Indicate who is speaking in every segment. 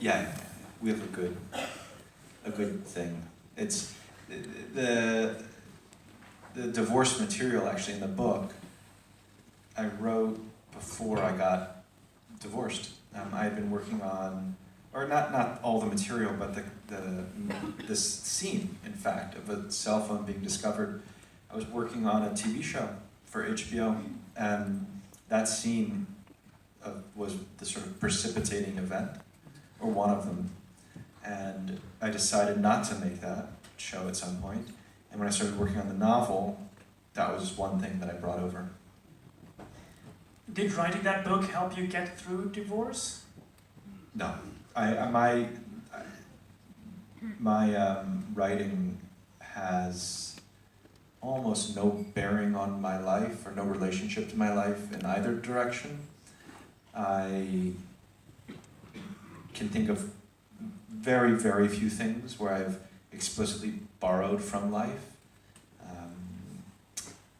Speaker 1: Yeah, we have a good thing. It's the divorce material actually in the book I wrote before I got divorced. I had been working on, or not all the material, but this scene, in fact, of a cell phone being discovered. I was working on a TV show for HBO, and that scene was the sort of precipitating event, or one of them. And I decided not to make that show at some point. And when I started working on the novel, that was one thing that I brought over.
Speaker 2: Did writing that book help you get through divorce?
Speaker 1: No, my writing has almost no bearing on my life or no relationship to my life in either direction. I can think of very, very few things where I've explicitly borrowed from life.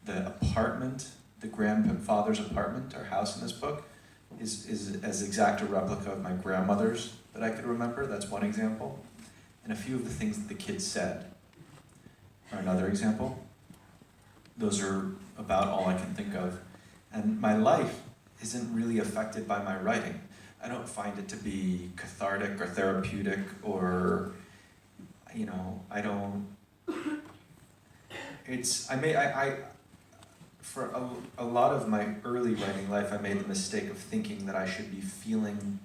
Speaker 1: The apartment, the grandfather's apartment or house in this book is as exact a replica of my grandmother's that I could remember. That's one example. And a few of the things that the kids said are another example. Those are about all I can think of. And my life isn't really affected by my writing. I don't find it to be cathartic or therapeutic or, I don't, for a lot of my early writing life, I made the mistake of thinking that I should be feeling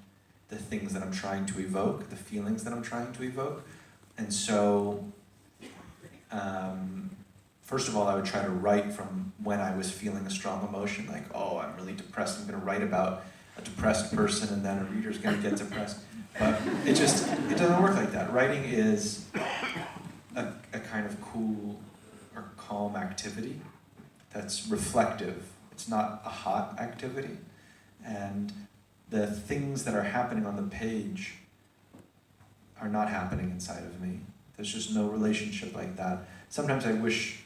Speaker 1: the things that I'm trying to evoke, the feelings that I'm trying to evoke. And so, first of all, I would try to write from when I was feeling a strong emotion, like, oh, I'm really depressed, I'm gonna write about a depressed person and then a reader's gonna get depressed. But it doesn't work like that. Writing is a kind of cool or calm activity that's reflective. It's not a hot activity. And the things that are happening on the page are not happening inside of me. There's just no relationship like that. Sometimes I wish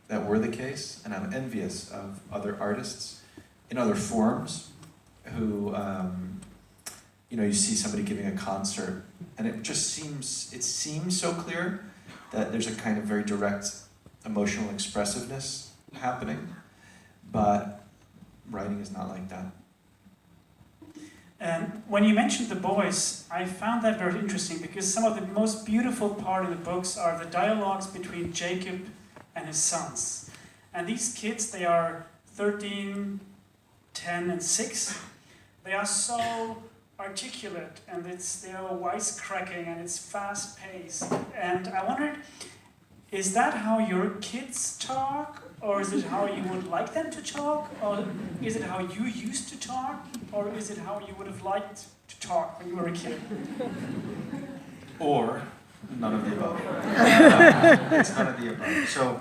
Speaker 1: that were the case, and I'm envious of other artists in other forms who, you see somebody giving a concert, and it seems so clear that there's a kind of very direct emotional expressiveness happening, but writing is not like that.
Speaker 2: When you mentioned the boys, I found that very interesting because some of the most beautiful part of the books are the dialogues between Jacob and his sons. And these kids, they are 13, 10, and 6. They are so articulate, and they are wisecracking, and it's fast-paced. And I wondered, is that how your kids talk? Or is it how you would like them to talk? Or is it how you used to talk? Or is it how you would have liked to talk when you were a kid?
Speaker 1: Or none of the above. It's none of the above. So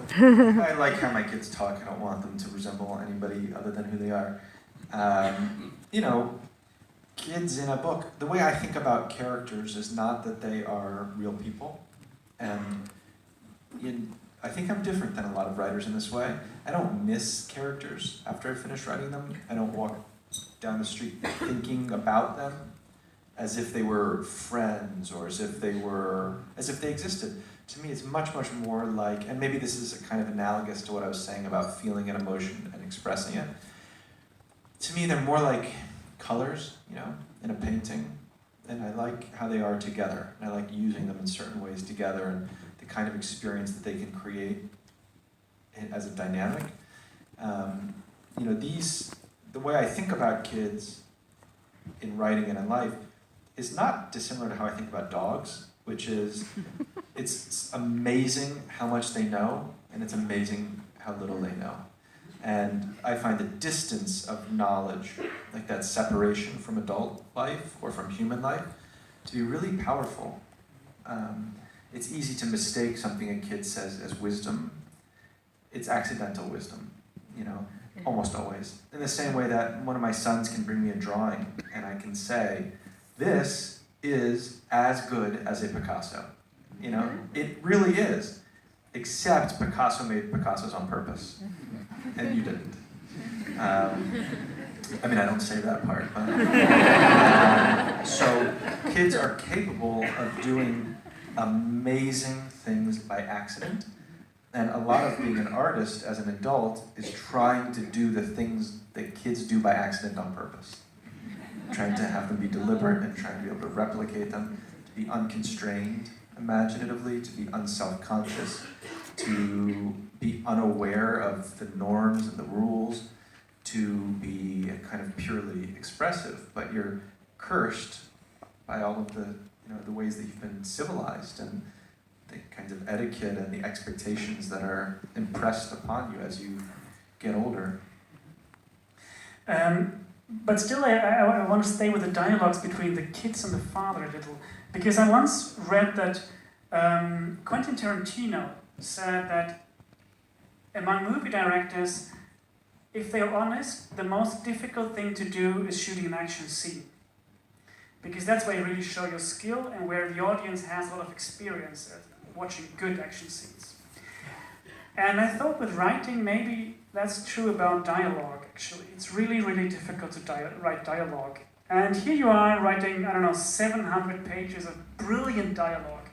Speaker 1: I like how my kids talk. I don't want them to resemble anybody other than who they are. Kids in a book, the way I think about characters is not that they are real people. And I think I'm different than a lot of writers in this way. I don't miss characters after I finish writing them. I don't walk down the street thinking about them as if they were friends or as if they existed. To me, it's much, much more like, and maybe this is a kind of analogous to what I was saying about feeling an emotion and expressing it. To me, they're more like colors, in a painting. And I like how they are together. And I like using them in certain ways together and the kind of experience that they can create as a dynamic. The way I think about kids in writing and in life is not dissimilar to how I think about dogs, which is, it's amazing how much they know, and it's amazing how little they know. And I find the distance of knowledge, like that separation from adult life or from human life, to be really powerful. It's easy to mistake something a kid says as wisdom. It's accidental wisdom, almost always. In the same way that one of my sons can bring me a drawing and I can say, this is as good as a Picasso. It really is. Except Picasso made Picassos on purpose, and you didn't. I don't say that part, but... So kids are capable of doing amazing things by accident. And a lot of being an artist as an adult is trying to do the things that kids do by accident on purpose. Trying to have them be deliberate and trying to be able to replicate them, to be unconstrained imaginatively, to be unself-conscious, to be unaware of the norms and the rules, to be kind of purely expressive. But you're cursed by all of the, the ways that you've been civilized and the kinds of etiquette and the expectations that are impressed upon you as you get older.
Speaker 2: But still, I want to stay with the dialogues between the kids and the father a little, because I once read that Quentin Tarantino said that among movie directors, if they're honest, the most difficult thing to do is shooting an action scene. Because that's where you really show your skill and where the audience has a lot of experience at watching good action scenes. And I thought with writing, maybe that's true about dialogue, actually. It's really, really difficult to write dialogue. And here you are writing, 700 pages of brilliant dialogue.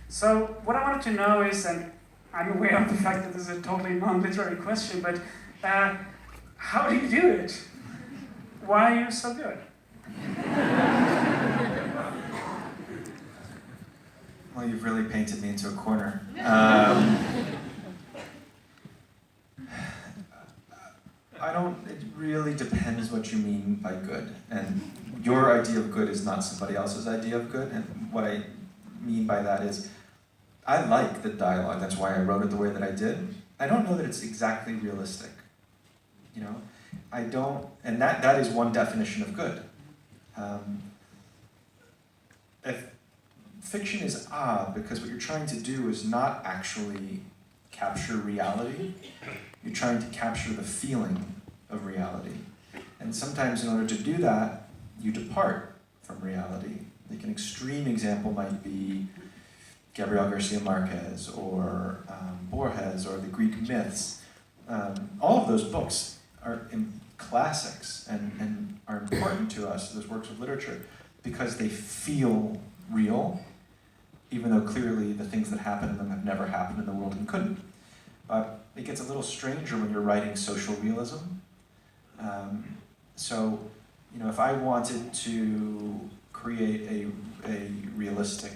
Speaker 2: So what I wanted to know is, and I'm aware of the fact that this is a totally non-literary question, but how do you do it? Why are you so good?
Speaker 1: Well, you've really painted me into a corner. It really depends what you mean by good. And your idea of good is not somebody else's idea of good. And what I mean by that is, I like the dialogue. That's why I wrote it the way that I did. I don't know that it's exactly realistic. I don't, and that is one definition of good. If fiction is odd because what you're trying to do is not actually capture reality. You're trying to capture the feeling of reality. And sometimes in order to do that, you depart from reality. Like an extreme example might be Gabriel Garcia Marquez or Borges or the Greek myths. All of those books are classics and are important to us, those works of literature, because they feel real, even though clearly the things that happen in them have never happened in the world and couldn't. But it gets a little stranger when you're writing social realism. So, if I wanted to create a realistic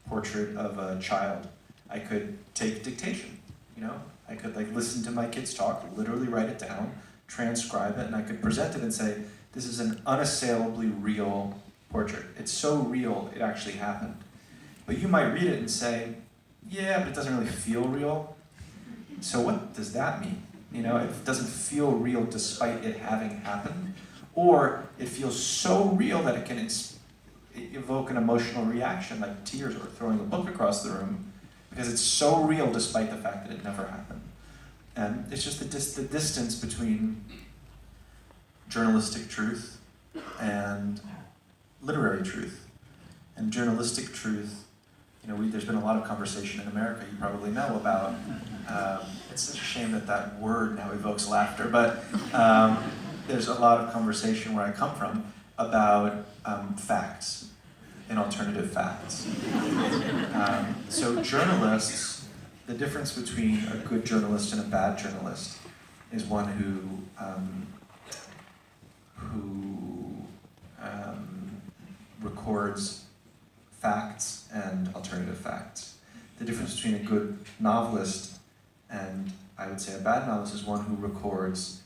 Speaker 1: portrait of a child, I could take dictation, I could listen to my kids talk, literally write it down, transcribe it, and I could present it and say, this is an unassailably real portrait. It's so real, it actually happened. But you might read it and say, yeah, but it doesn't really feel real. So what does that mean? It doesn't feel real despite it having happened, or it feels so real that it can evoke an emotional reaction like tears or throwing a book across the room, because it's so real despite the fact that it never happened. And it's just the distance between journalistic truth and literary truth. And journalistic truth, there's been a lot of conversation in America, you probably know about, it's such a shame that word now evokes laughter, but there's a lot of conversation where I come from about facts and alternative facts. So journalists, the difference between a good journalist and a bad journalist is one who records facts and alternative facts. The difference between a good novelist and, I would say, a bad novelist is one who records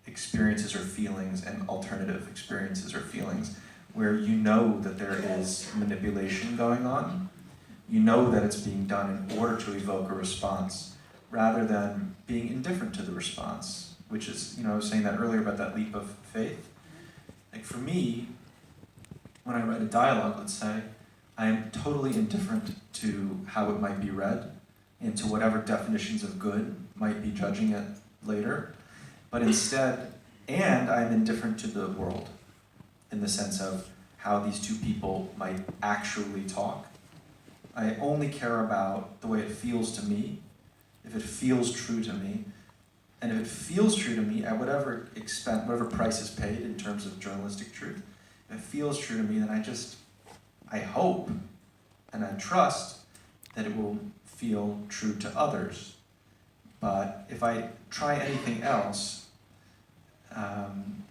Speaker 1: experiences or feelings and alternative experiences or feelings, where you know that there is manipulation going on, you know that it's being done in order to evoke a response, rather than being indifferent to the response, which is, I was saying that earlier about that leap of faith. Like for me, when I write a dialogue, let's say, I am totally indifferent to how it might be read, and to whatever definitions of good might be judging it later. But instead, and I'm indifferent to the world, in the sense of how these two people might actually talk. I only care about the way it feels to me, if it feels true to me, and if it feels true to me at whatever expense, whatever price is paid in terms of journalistic truth, it feels true to me, then I hope and I trust that it will feel true to others. But if I try anything else,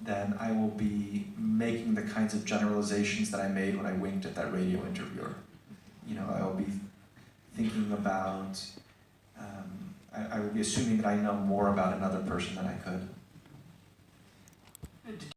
Speaker 1: then I will be making the kinds of generalizations that I made when I winked at that radio interviewer. You know, I will be thinking about, I will be assuming that I know more about another person than I could.